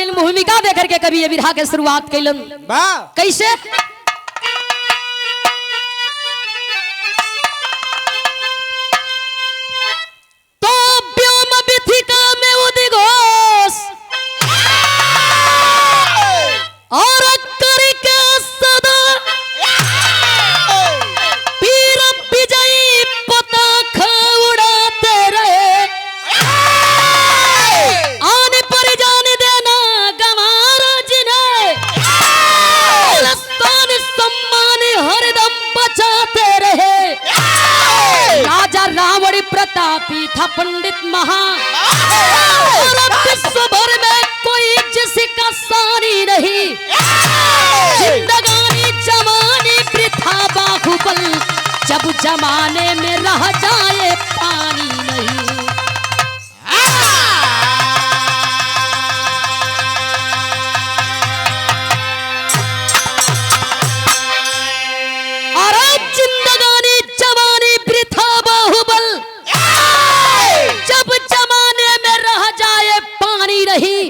Line भूमिका देकर के कभी ये विरहा के शुरुआत कैलन। कैसे? तो व्योम विथिका में उदिघोष और करके सदा पीर विजयी पताका उड़ाते रहे। आने पर जाने देना गंवारा जिन्हें, हिंदुस्तान सम्मान हरदम बचाते रहे। राजा रावण प्रतापी था पंडित महा, और विश्व भर में कोई जिसका सानी नहीं। जिंदगानी जमाने वृथा बाहुबल, जब जमाने में रह जाए पानी नहीं। अरे जिंदगानी जवानी वृथा बाहुबल, जब जमाने में रह जाए पानी नहीं।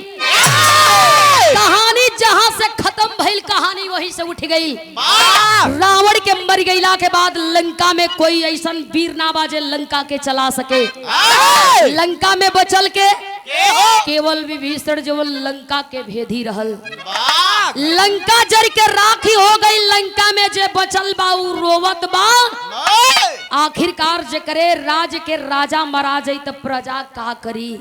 कहानी जहां से खत्म भइल, कहानी वहीं से उठ गई। रावण के मर गईला के बाद लंका में कोई ऐसा वीर ना बाजे लंका के चला सके। लंका में बचल के केवल विभीषण जो लंका के भेदी रहल। लंका जर के राखी हो गई, लंका में जे बचल बा उ रोवत बा। आखिरकार जे करे राज के राजा मरा जाई तो प्रजा का करी।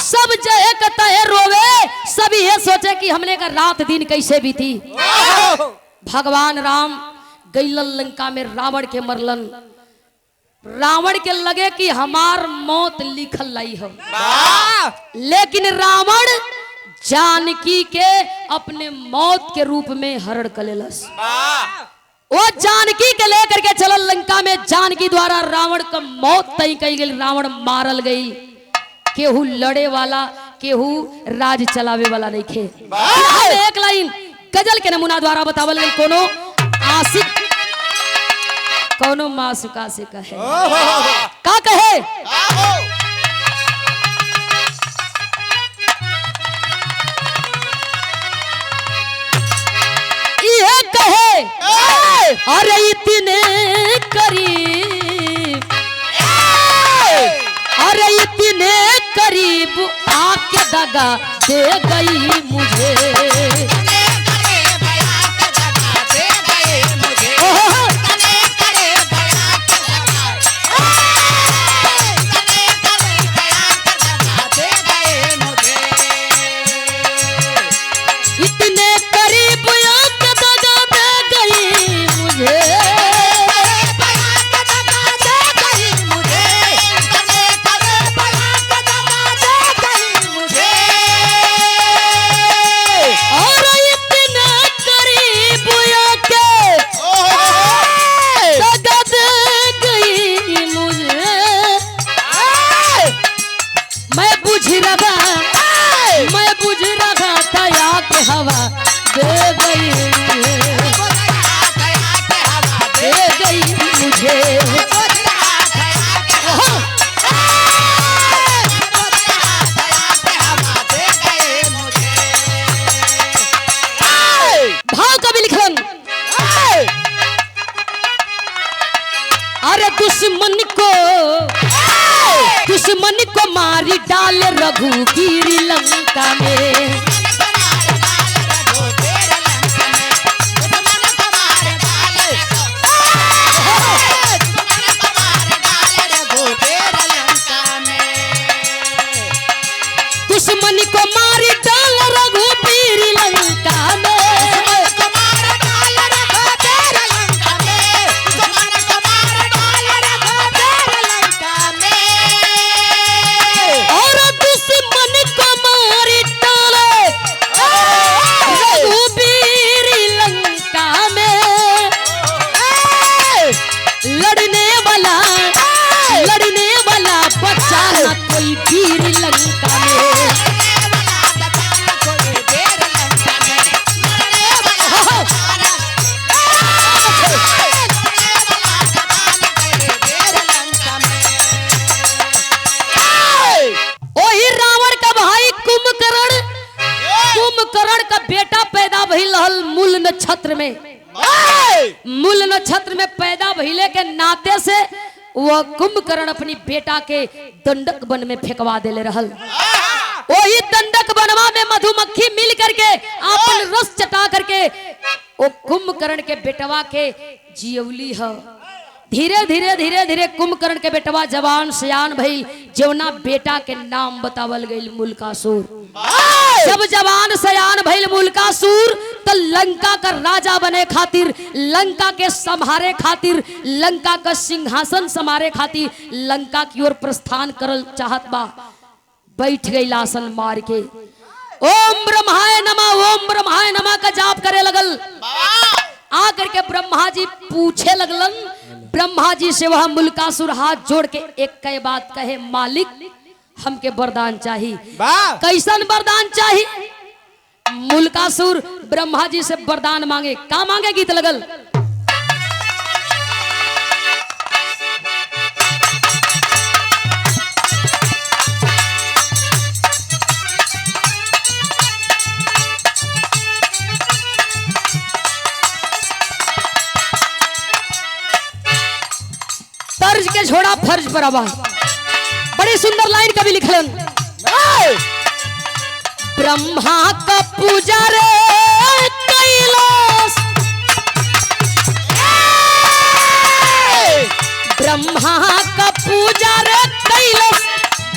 सब जे कतहे रोवे, सब ये सोचे कि हमने का रात दिन कैसे बीती। भगवान राम गईलन लंका में, रावण के मरलन। रावण के लगे कि हमार मौत लिखल लाई हो, लेकिन रावण जानकी के अपने मौत के रूप में हरण कलेलस। वो जानकी के लेकर के चलल लंका में। जानकी द्वारा रावण का मौत तय कई गई, रावण मारल गई। केहू लड़े वाला, केहू राज चलावे वाला नहीं खे। एक लाइन गजल के नमूना द्वारा बतावल गई। कोनो आशिक कोनो मासूका से कहे, का कहे? ये कहे, अरे इतने करीब, अरे इतने करीब आके दगा दे गई मुझे। दुश्मन को मारी डाल रघुवीर लंका में। दुश्मन को मारी डाल रघुवीर लंका में। लड़ने वाला बचा न कोई वीर लंका में। बेटा पैदा भइल रहल मूल नक्षत्र में, मूल नक्षत्र में पैदा भइले के नाते से वह कुंभकर्ण अपनी बेटा के दंडक वन में फेंकवा देले रहल। वही दंडक बनवा में मधुमक्खी मिल करके अपन रस चटा करके वो कुंभकर्ण के बेटवा के जियवली है। धीरे धीरे धीरे धीरे कुंभकर्ण के बेटवा जवान सयान भइल, जौना बेटा के नाम बतावल गइल मुल्कासुर। जब जवान सयान भइल मुल्कासुर तो लंका का राजा बने खातिर, लंका के संहारे खातिर, लंका का सिंहासन संभारे खातिर लंका की ओर प्रस्थान करल चाहत बा। बैठ गई आसन मार के ओम ब्रह्माय नमः, ओम ब्रह्माय नमः का जाप करे लगल। आकर के ब्रह्मा जी पूछे लगलन, ब्रह्मा जी से वह मुल्कासुर हाथ जोड़ के एक कई बात कहे, मालिक हमके वरदान चाहिए। कैसन वरदान चाहिए? मुल्कासुर ब्रह्मा जी से वरदान मांगे। का मांगे? गीत लगल। तर्ज के छोड़ा फर्ज पर आवाज। बड़ी सुंदर लाइन कभी लिखलन, ब्रह्मा का पूजा रे कैलाश, ब्रह्मा का पूजा रे कैलाश,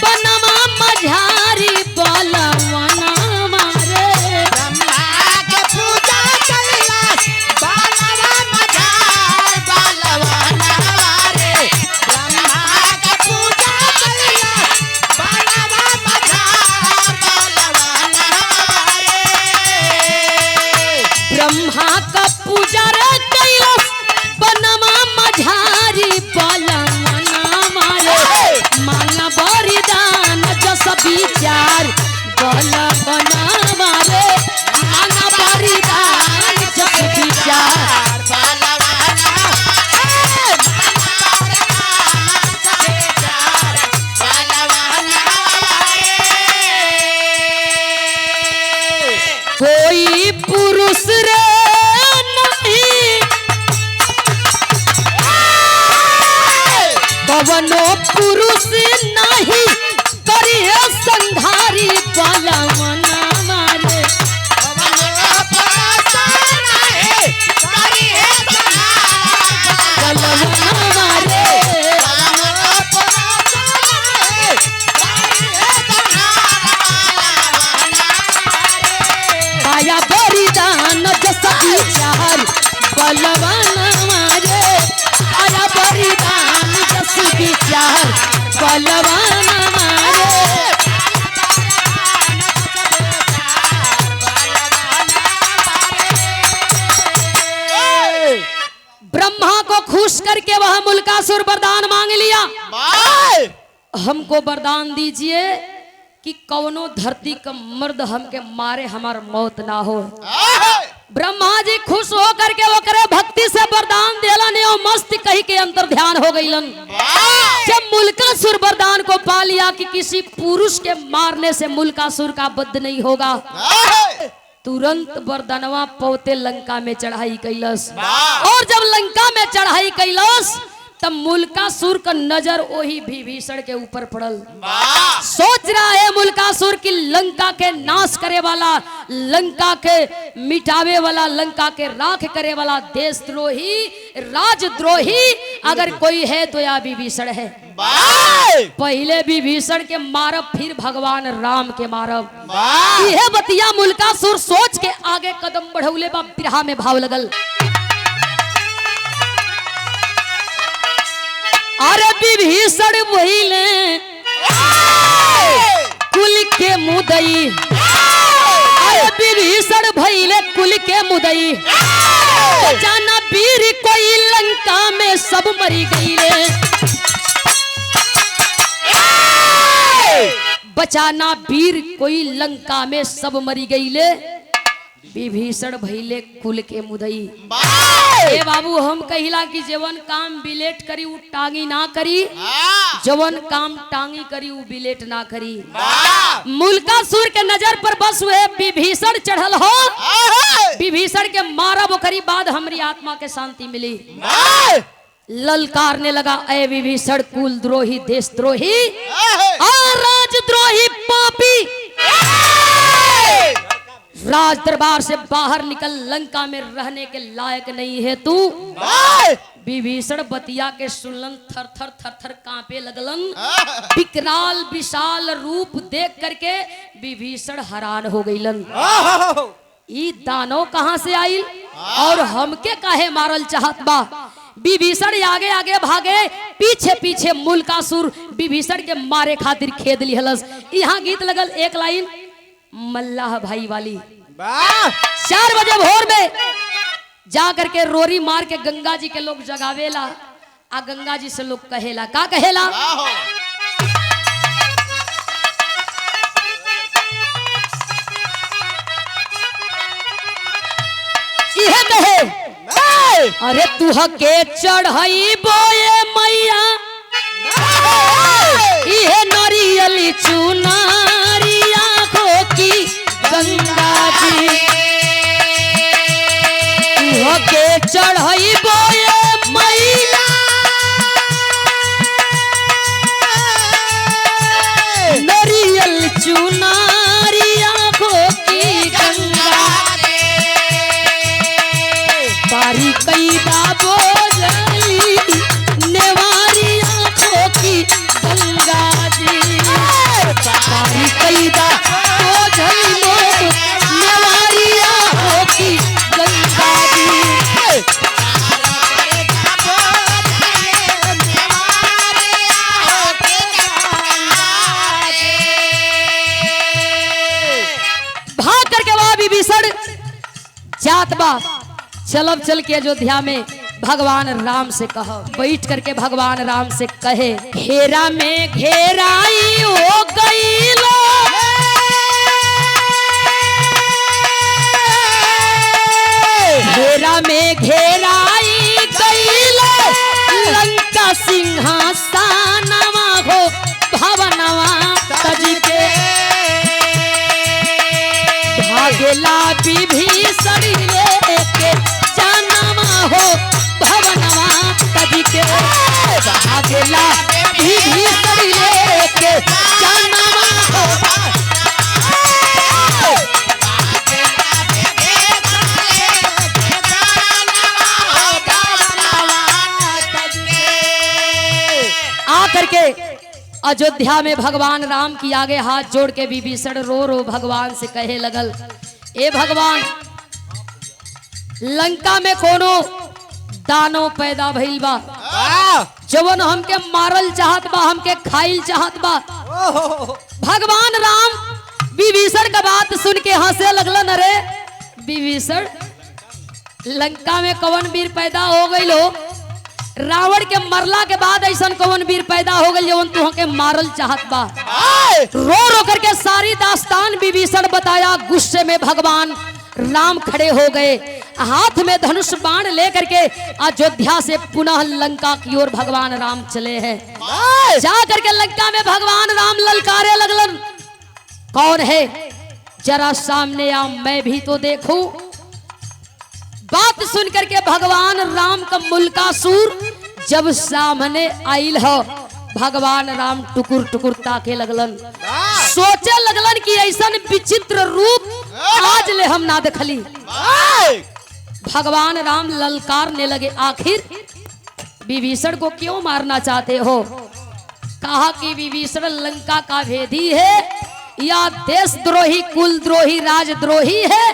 बनवा मझारी बलवना मारे। ब्रह्मा के पूजा कैलाश, बनवा मझार बलवना मारे। ब्रह्मा के पूजा कैलाश, बनवा मझार बलवना मारे। ब्रह्मा का पूजा रे कैलाश, बनवा मझारी बलवना मारे। माना बरिदान जस विचार बलवना मारे। माना बरिदान जस विचार बलवना कोई पुरुष रे नहीं, कवनो पुरुष नहीं, करिए संधारी बलवना मारे। बलवना मारे। आया बरिदान जस विचार बलवना मारे। आया बरिदान जस विचार बलवना मारे। ब्रह्मा को खुश करके वह मुल्कासुर वरदान मांग लिया, हमको वरदान दीजिए कि कौनो धरती का मर्द हमके मारे, हमार मौत ना हो। ब्रह्मा जी खुश हो करके वो करे भक्ति से वरदान देलन और मस्त कही के अंतर ध्यान हो गईलन। जब मुल्कासुर वरदान को पा लिया कि किसी पुरुष के मारने से मुल्कासुर का वध नहीं होगा, तुरंत वरदानवा पौते लंका में चढ़ाई कैलस। और जब लंका में चढ़ाई कैलस तब मुल्कासुर का नजर वही विभीषण के ऊपर पड़ल। सोच रहा है मुल्कासुर की लंका के नाश करे वाला, लंका के मिटावे वाला, लंका के राख करे वाला देशद्रोही, राजद्रोही अगर कोई है तो या विभीषण है। पहले विभीषण के मारब, फिर भगवान राम के मारब। यह बतिया मुल्कासुर सोच के आगे कदम बढ़ौले बा। बिरहा में भाव लगल, अरे विभीषण भइले कुल के मुदई, अरे विभीषण भइले कुल के मुदई, जाना वीर कोई लंका में सब मरी गईले, बचाना वीर कोई लंका में सब मरी गईले। विभीषण भइले कुल के मुदई। वाह ए बाबू हम कहिला कि जवन काम बिलेट करी उ टांगी ना करी, जवन काम टांगी करी उ बिलेट ना करी। मुल्कासुर के नजर पर बस हुए विभीषण चढ़ल हो, विभीषण के मारा बोकरी बाद हमारी आत्मा के शांति मिली। ललकारने लगा, ए विभीषण कुल द्रोही, देशद्रोही और राजद्रोही पापी, राज दरबार से बाहर निकल, लंका में रहने के लायक नहीं है तू। विभीषण बतिया के सुनलन, थर थर थर थर कांपे लगलन। विकराल विशाल रूप देख करके विभीषण हैरान हो गईलन। ई दानव कहां से आइल और हमके काहे मारल चाहत बा। विभीषण आगे आगे भागे, पीछे पीछे मुल्कासुर विभीषण के मारे खातिर खेद लिहलस। यहाँ गीत लगल एक लाइन मल्लाह भाई वाली। 4 बजे भोर में जा करके रोरी मार के गंगा जी के लोग जगावेला, आ गंगा जी से लोग कहेला, का कहेला, इहे कहे, अरे तू हके चढ़ई बोए मैया, इहे नरियली चुनारी आंखों की गंगा जी, तू हके चढ़ई बोए मैया, नरियल चुनारी आंखों की गंगा, बारी कई बाबो जली नेवारी आंखों की गंगा जी, बारी कई बाबो जली नेवारी आंखों की गंगा जी। भाग करके वहां विभीषण जात बा, चलब चल के अयोध्या में भगवान राम से कहो, बैठ करके भगवान राम से कहे, घेरा में घेराई हो गई लो, घेरा में घेराई गई लो, लंका सिंहासनवा हो भवनवा तज के, भागेला विभीषण लेके जानवा हो भवनवा तज के, भागेला विभीषण लेके जानवा हो। आकर के अयोध्या में भगवान राम की आगे हाथ जोड़ के विभीषण रो रो भगवान से कहे लगल, ए भगवान, लंका में कोनो दानव पैदा भइल बा, जवन हमके मारल चाहत बा, हमके खाइल चाहत बा। भगवान राम विभीषण का बात सुन के हंसे लगलन, अरे विभीषण, लंका में कौन वीर पैदा हो गई लो, रावण के मरला के बाद ऐसा कौन वीर पैदा हो गई जवन तू के मारल चाहत बा। रो रो करके सारी दास्तान विभीषण बताया। गुस्से में भगवान राम खड़े हो गए, हाथ में धनुष बाण लेकर के अयोध्या से पुनः लंका की ओर भगवान राम चले हैं। जा करके लंका में भगवान राम ललकारे लगलन, कौन है जरा सामने आ, मैं भी तो देखूं। बात सुन करके भगवान राम का मुल्कासुर जब सामने आइल हो, भगवान राम टुकुर टुकुर ताके लगलन, सोचे लगलन कि ऐसा विचित्र रूप आज ले हम ना देखली। भगवान राम ललकारने लगे, आखिर विभीषण को क्यों मारना चाहते हो। कहा कि विभीषण लंका का भेदी है या देशद्रोही, कुलद्रोही, राजद्रोही है,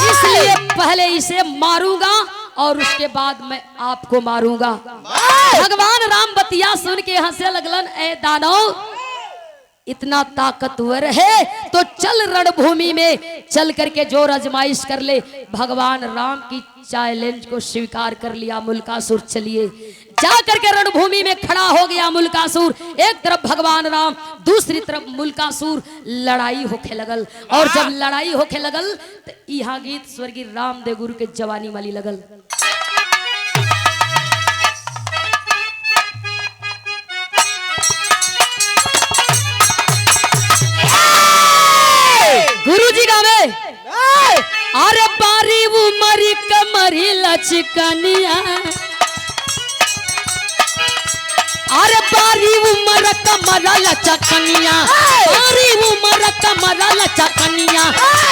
इसलिए पहले इसे मारूंगा और उसके बाद मैं आपको मारूंगा। भगवान राम बतिया सुन के हंसे लगलन, ए दानव, इतना ताकतवर है तो चल रणभूमि में चल करके जो आजमाइश कर ले। भगवान राम की चैलेंज को स्वीकार कर लिया मुल्कासुर। चलिए जा करके रणभूमि में खड़ा हो गया मुल्कासुर। एक तरफ भगवान राम, दूसरी तरफ मुल्कासुर। लड़ाई होखे लगल, और जब लड़ाई होखे लगल तो यहाँ गीत स्वर्गीय रामदेव गुरु के जवानी वाली लगल। गुरु जी गावे, अरे बारी उमरी कमरी लचकनिया, अरे बारी उमर कमरा लचकनिया, बारी उमर कमरा लचकनिया,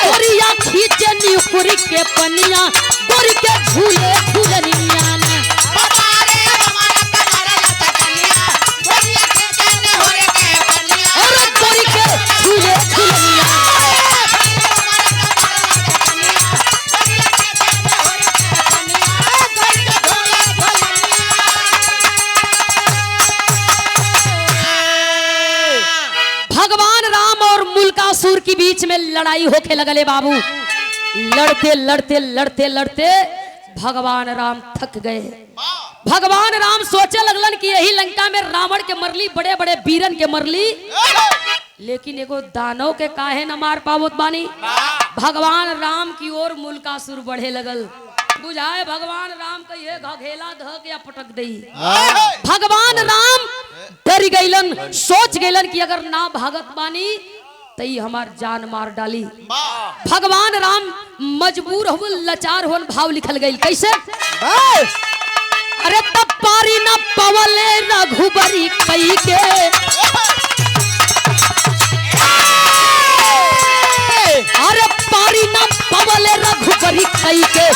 गोरिया खींचे न्यूकुरी के पनिया, गोरी के झूले झूलनिया ने। अरे गोरी के झूले झूलनिया। भगवान राम और मुल्कासुर के बीच में लड़ाई होके लगले बाबू। लड़ते लड़ते लड़ते लड़ते भगवान राम थक गए। भगवान राम सोचे लगलन कि यही लंका में रावण के मरली, बड़े बड़े वीरन के मरली, लेकिन एगो दानव के काहे न मार पावत बानी। भगवान राम की ओर मुल्कासुर बढ़े लगल। बुझाए भगवान राम का ये घघेला ध के पटक दई। भगवान राम डर गईलन, सोच गईलन कि अगर ना भागत बानी तई हमार जान मार डाली। भगवान राम मजबूर हो, लाचार हो, भाव लिखल गई कैसे। अरे तब पारी न पवले रघुबरी कई के, अरे पारी न पवले रघुबरी कई के,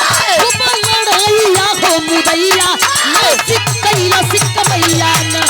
लड़ैया हो मुदैया सिक कैला सिक मैया न।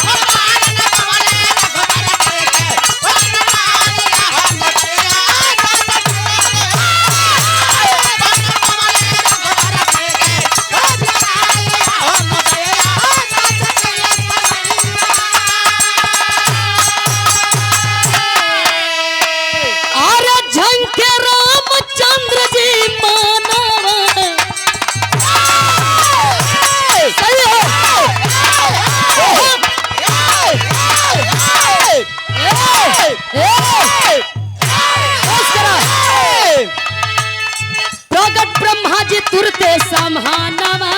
प्रगट ब्रह्मा जी तुरते समानवा,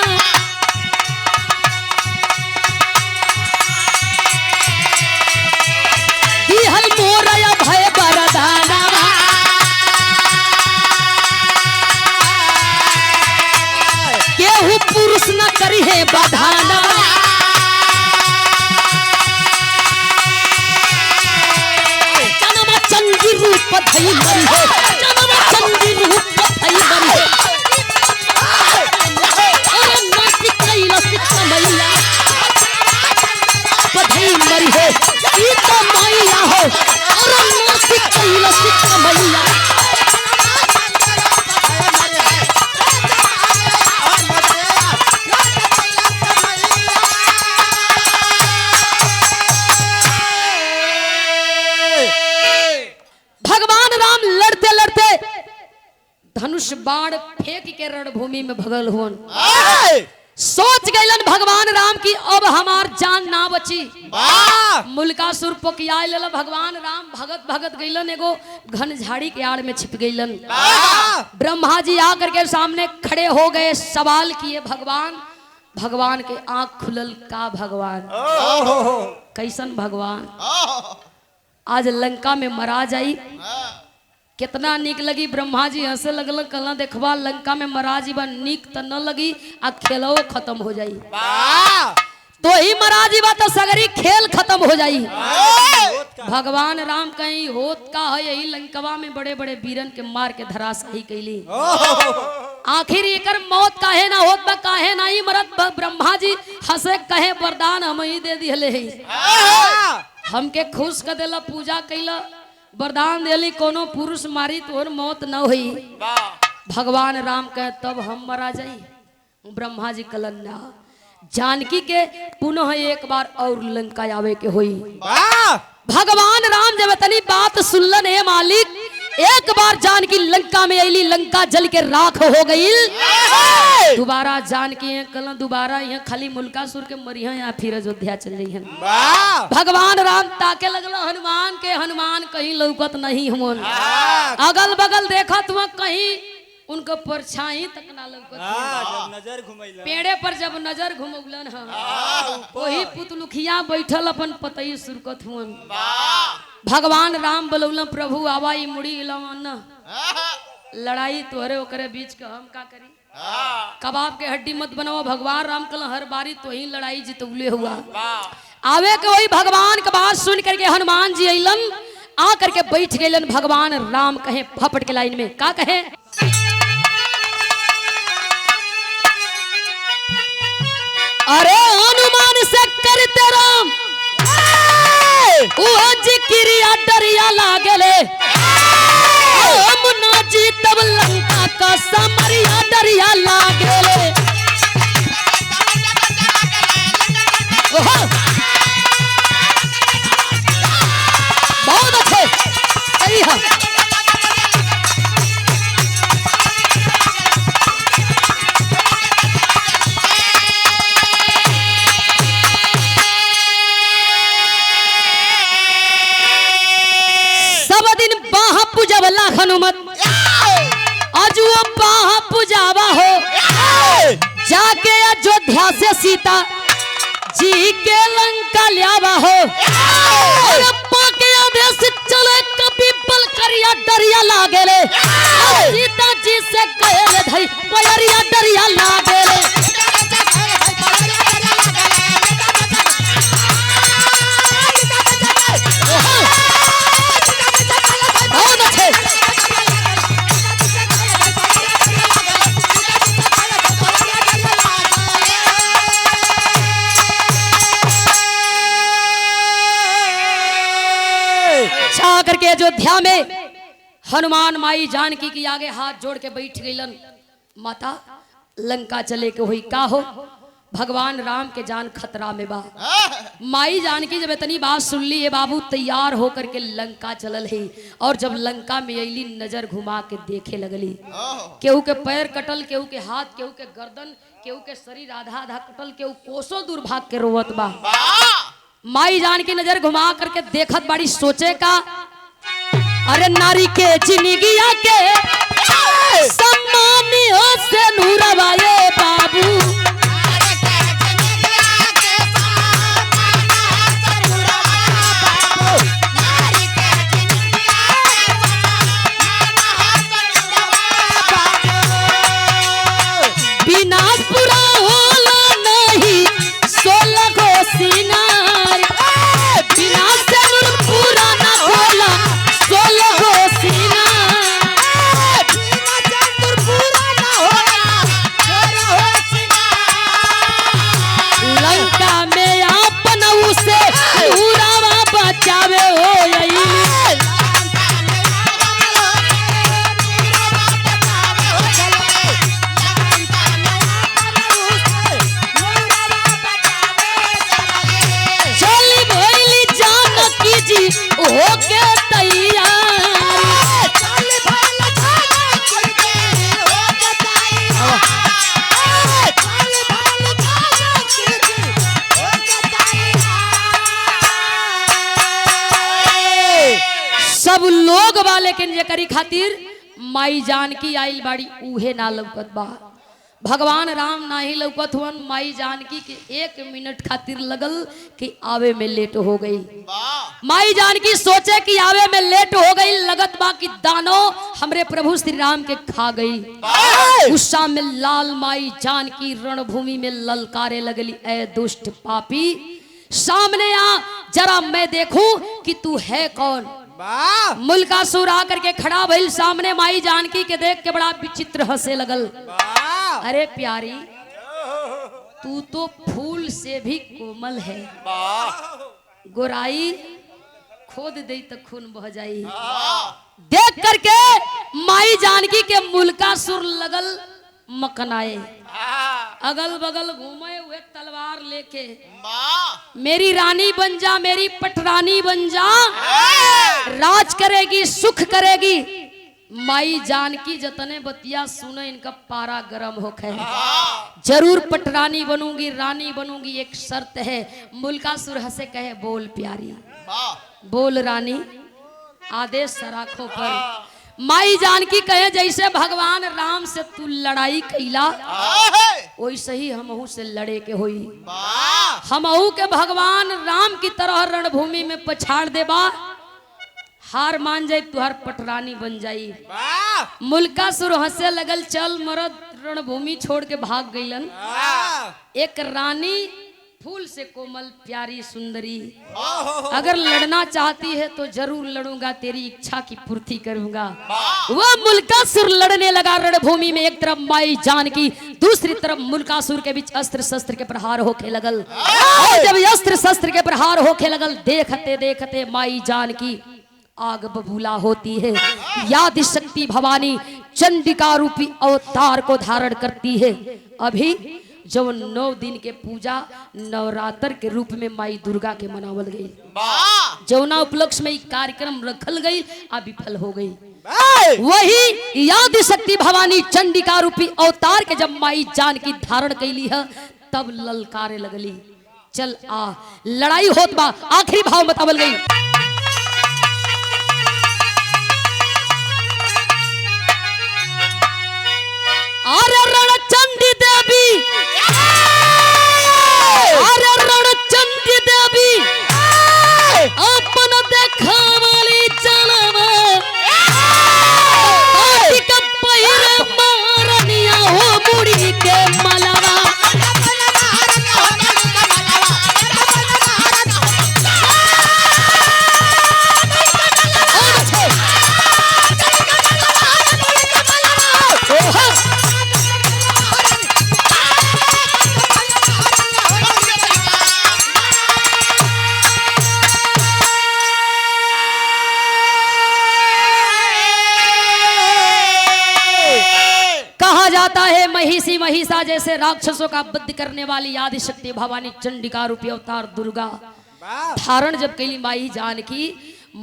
दिहल मोरया भय बरदानवा, केहू पुरुष न करी है बधाना, चंदी रूप धई मरी है, चंदी रूप धई मरी है। अरे नासिक कैला सिक मैया बधई मरी है, ई तो मैया हो। अरे नासिक कैला सिक मैया। धनुष बाण फेंक के रणभूमि में भगल हुन। सोच गईलन भगवान राम की अब हमार जान ना बची। मुल्कासुर पोकिया लेला। भगवान राम भगत भगत गईलन, एगो घन झाड़ी के आड़ में छिप गईलन। ब्रह्मा जी आकर के सामने खड़े हो गए, सवाल किए भगवान। भगवान के आंख खुलल, का भगवान कैसन भगवान, आज लंका में मरा जाई, कितना निक लगी। ब्रह्मा जी हंसे लगल, कल देखवा लंका में महाराज बा निक त न लगी, आ खेलो खत्म हो जाई। तो ही महाराज बा तो सगरी खेल खत्म हो जाई। भगवान राम कहीं होत का है, यही लंकवा में बड़े बड़े वीरन के मार के धराशाही कैली। आखिर एकर मौत काहे ना होत बा, काहे ना ही मरत। ब्रह्मा जी हंसे कहे वरदान हम ही दे दिले, हमके खुश कर देला, पूजा कैला, वरदान देली, कोनो पुरुष मारी तोर मौत न हुई। भगवान राम कहे तब हम मरा जाई। ब्रह्मा जी कलन्ना जानकी के पुनः एक बार और लंका आवे के हुई। भगवान राम जब तनी बात सुनलन, हे मालिक, एक बार जानकी लंका में अली, लंका जल के राख हो गई। दोबारा जान के यहाँ कल दोबारा यहाँ खाली मुल्कासुर के मरिया या फिर अयोध्या चल जाइए। भगवान राम ताके लगल हनुमान के, हनुमान कहीं लौकत नहीं हमन, अगल बगल देखा तुम कहीं उनका परछाई तक ना लौकत। जब नजर घुमैला पेड़े पर जब नजर घुमौलन वही पुतलुखिया बैठल अपन पतई सुरकत हुन। भगवान राम बोलौलन प्रभु आवाई मुड़ी लवन लड़ाई तोहरे ओकरे बीच का हम का करी, कबाब के हड्डी मत बनाओ। भगवान राम कल हर बारी तो ही लड़ाई जितौले हुआ। आवे के वही भगवान का बात सुन करके हनुमान जी अइलन, आ करके बैठ गइलन। भगवान राम कहे फपट के लाइन में का कहे, अरे हनुमान से करते राम वो जिक्रिया डरिया लागले, मुन्ना जी तब लंका का समरिया डरिया लागले। बहुत अच्छे सही है। पूजवला हनुमत आज वो बाहा पूजावा हो, जाके अयोध्या से सीता जी के लंका लियावा हो। और के आदेश चले कभी बल करिया डरिया लागेले, सीता जी से कहले धई बयरिया डरिया लागेले। करके अयोध्या में हनुमान माई जानकी के आगे हाथ जोड़ के बैठ गईलन। माता लंका चले के हुई का हो, भगवान राम के जान खतरा में बा। माई जानकी जब इतनी बात सुन ली है बाबू तैयार होकर के लंका चलल है। और जब लंका में अली नजर घुमा के देखे लगली, केहू के पैर कटल, केहू के हाथ, केहू के गर्दन, केहू के शरीर आधा आधा कटल, केहू कोसों दूर भाग के रोवत बा। माई जानकी नजर घुमा करके देखत बाड़ी, सोचे का अरे नारी के जिंदगिया के सम्मानियों से नूरवाए बाबू। विनाशपुरा होला नहीं 16 को सिनार, विनाश से नूर पूरा ना होला 16 को सिनार। लंका में आपन उसे नूरावा बचावे हो यही। ओके तैयार सब लोग वाले के जकरी खातिर माई जानकी आइल बाड़ी उहे ना लौकत बा। भगवान राम ना ही लौकत हुवन, माई जानकी के 1 मिनट खातिर लगल कि आवे में लेट हो गई। माई जानकी सोचे कि आवे में लेट हो गई, लगत बा कि दानो हमरे प्रभु श्री राम के खा गई। गुस्सा में लाल माई जानकी रणभूमि में ललकारे लगली, ऐ दुष्ट पापी सामने आ, जरा मैं देखूं कि तू है कौन। मुल्कासुर आकर के खड़ा भइल सामने, माई जानकी के देख के बड़ा विचित्र हंसे लगल। अरे प्यारी तू तो फूल से भी कोमल है, गोराई खोद दे तो खून बह जाई। देख करके माई जानकी के मुल्कासुर लगल मकनाए, अगल बगल घूमे हुए तलवार लेके, मेरी रानी बन जा, मेरी पटरानी बन जा, राज करेगी सुख करेगी। माई जानकी जतने बतिया सुने इनका पारा गरम होखे। जरूर पटरानी बनूंगी, रानी बनूंगी, एक शर्त है। मुल्कासुर हंसे कहे बोल प्यारी, बोल रानी, आदेश सराखों पर। माई जानकी कहे जैसे भगवान राम से तू लड़ाई कैला वैसे ही हमहू से लड़े के होई। हमहू के भगवान राम की तरह रणभूमि में पछाड़ देबा, हार मान जाए तुहार पटरानी बन जाई। मुल्कासुर हंसे लगल, चल मरद रणभूमि छोड़ के भाग गईलन। एक रानी फूल से कोमल प्यारी सुंदरी, अगर लड़ना चाहती है तो जरूर लड़ूंगा, तेरी इच्छा की पूर्ति करूंगा। वह मुल्कासुर लड़ने लगा रणभूमि में। एक तरफ माई जानकी, दूसरी तरफ मुल्कासुर के बीच अस्त्र शस्त्र के प्रहार होके लगल। और जब अस्त्र शस्त्र के प्रहार होके लगल, देखते देखते माई जानकी आग बबूला होती है। याद शक्ति भवानी चंडिका रूपी अवतार को धारण करती है। अभी जो 9 दिन के पूजा नवरात्र के रूप में माई दुर्गा के मनावल गई, जौना उपलक्ष्य में कार्यक्रम रखल गई आ विफल हो गई। वही याद शक्ति भवानी चंडिका रूपी अवतार के जब माई जानकी धारण कैली है, तब ललकारे लगली, चल आ लड़ाई होत बा। आखिरी भाव बतावल गई, अरे रणचंडी देवी, अरे रणचंडी देवी अपन देखावली चलवा, का पैर मारनिया हो मुड़ी के मलवा। जाता है महिषी महिषा जैसे राक्षसों का वध करने वाली आदि शक्ति भवानी चंडिका रूपी अवतार दुर्गा धारण जब कैली माई जानकी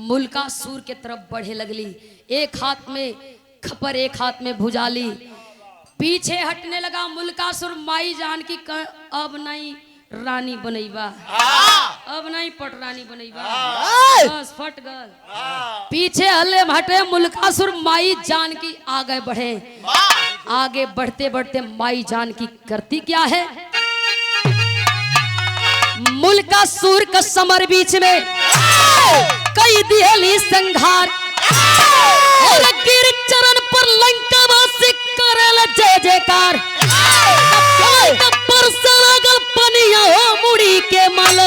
मुल्कासुर के तरफ बढ़े लगली। एक हाथ में खपर, एक हाथ में भुजाली, पीछे हटने लगा मुल्कासुर। माई जानकी अब नहीं रानी बनैबा, अब नहीं पटरानी बनैबा, बस फट गल। पीछे हले हटे मुल्कासुर, माई जानकी आगे बढ़े। आगे बढ़ते बढ़ते माई जानकी करती क्या है, मुल्कासुर का समर बीच में कई दिहली संघार, और गिर चरण पर लंकावासी करल जय जयकार। पनिया हो मुड़ी के मल,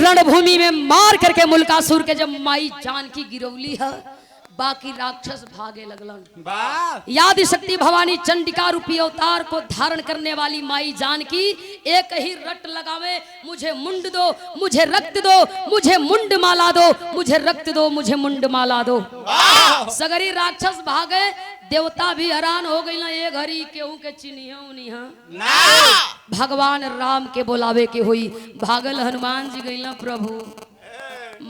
रणभूमि में मार करके मुल्कासुर के जब माई जानकी गिरौली है, बाकी राक्षस भागे लगलन। याद शक्ति भवानी चंडिका रूपी अवतार को धारण करने वाली माई जानकी एक ही रट लगावे, मुझे मुंड दो, मुझे रक्त दो, मुझे मुंड माला दो, मुझे रक्त दो, मुझे मुंड माला दो। सगरी राक्षस भागे, देवता भी हैरान हो गई ना, ये घड़ी केहू के चिन्हिया भगवान राम के बोलावे के हुई। भागल हनुमान जी गई ना, प्रभु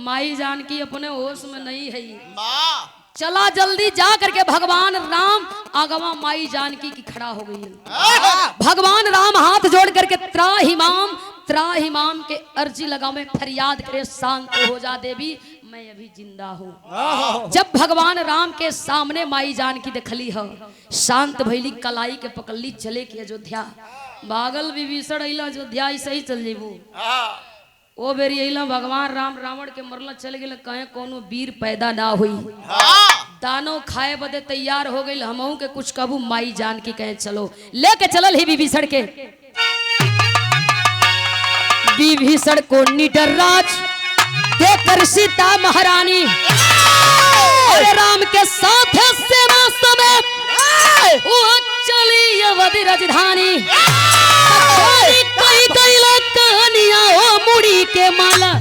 माई जानकी अपने होश में नहीं है, चला जल्दी जा करके भगवान राम आगवा माई जानकी की खड़ा हो गई। भगवान राम हाथ जोड़ करके त्राहिमाम के अर्जी लगावे, फरियाद करे, शांत हो जा देवी, मैं अभी जिंदा हूँ। जब भगवान राम के सामने माई जानकी देखली है, शांत भैली, कलाई के पकड़ली, चले की अयोध्या। भागल विभीषण अइला अयोध्या, ऐसे ही चल जेबू। ओ बेरी अइला भगवान राम रावण के मरला चल गए, कहे कोनो वीर पैदा ना हुई। दानव खाए बदे तैयार हो गई, हमहू के कुछ कबू माई जानकी कहे चलो, लेके चलल ही विभीषण के। विभीषण को निडर राज देकर सीता महारानी, और राम के साथ सेना समेत वो चली अवधि राजधानी। कोई गई गईला कहानिया ओ मुड़ी के माला।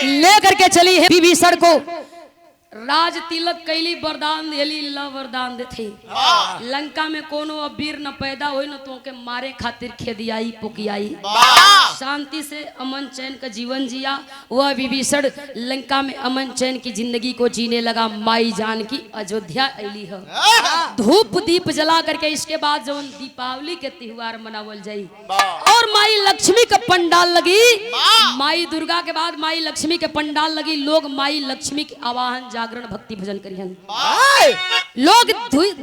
लेकर के चली है विभीषण को, राज तिलक कैली, वरदान देली, ला वरदान देथे। लंका में कोनो अब वीर न पैदा होई न तो के मारे खातिर खेदियाई पुकियाई। शांति से अमन चैन का जीवन जिया। वह विभीषण लंका में अमन चैन की जिंदगी को जीने लगा। माई जान की अयोध्या अली है। धूप दीप जला करके इसके बाद जो दीपावली के त्योहार मनावल जाई और माई लक्ष्मी का पंडाल लगी। माई दुर्गा के बाद माई लक्ष्मी के पंडाल लगी। लोग माई लक्ष्मी के आवाहन जागरण भक्ति भजन करिहन। लोग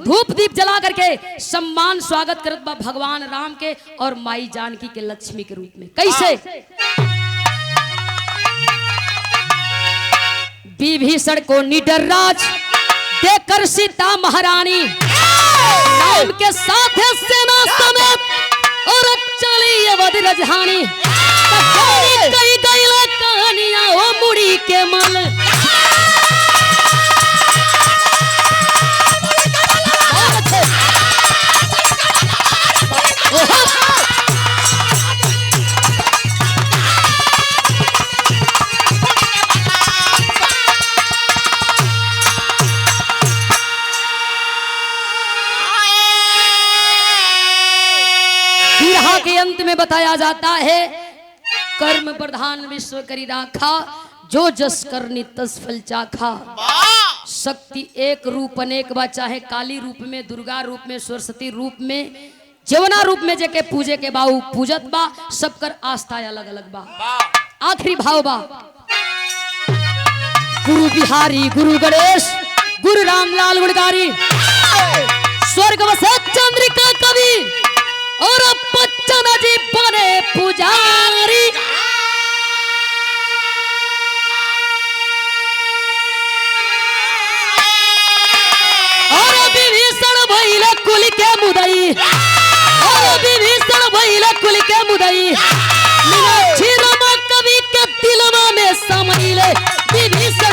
धूप दीप जला करके सम्मान स्वागत करत बा भगवान राम के और माई जानकी के लक्ष्मी के रूप में। कैसे? विभीषण को निडर राज देकर सीता महारानी राम के साथ सेना समेत और चली अवध राजधानी। कई गईला कहानियां ओ मुड़ी के मल। के अंत में बताया जाता है कर्म प्रधान विश्व करी राखा, जो जस करनी तस फल चाखा। शक्ति एक रूप अनेक बा, चाहे काली रूप में, दुर्गा रूप में, सरस्वती रूप में, जवना रूप में जेके पूजे के बाऊ पूजत बा। सबकर आस्था अलग अलग बा। आखिरी भाव बा गुरु बिहारी, गुरु गणेश, गुरु रामलाल गुणकारी, स्वर्ग वसे चंद्रिका कवि और बच्चन जी बने पुजारी। और विभीषण भइल कुल के मुदई, और विभीषण भइल कुल के मुदई। मीनाक्षी रमा कवि के दिलवा में समइले विभीषण।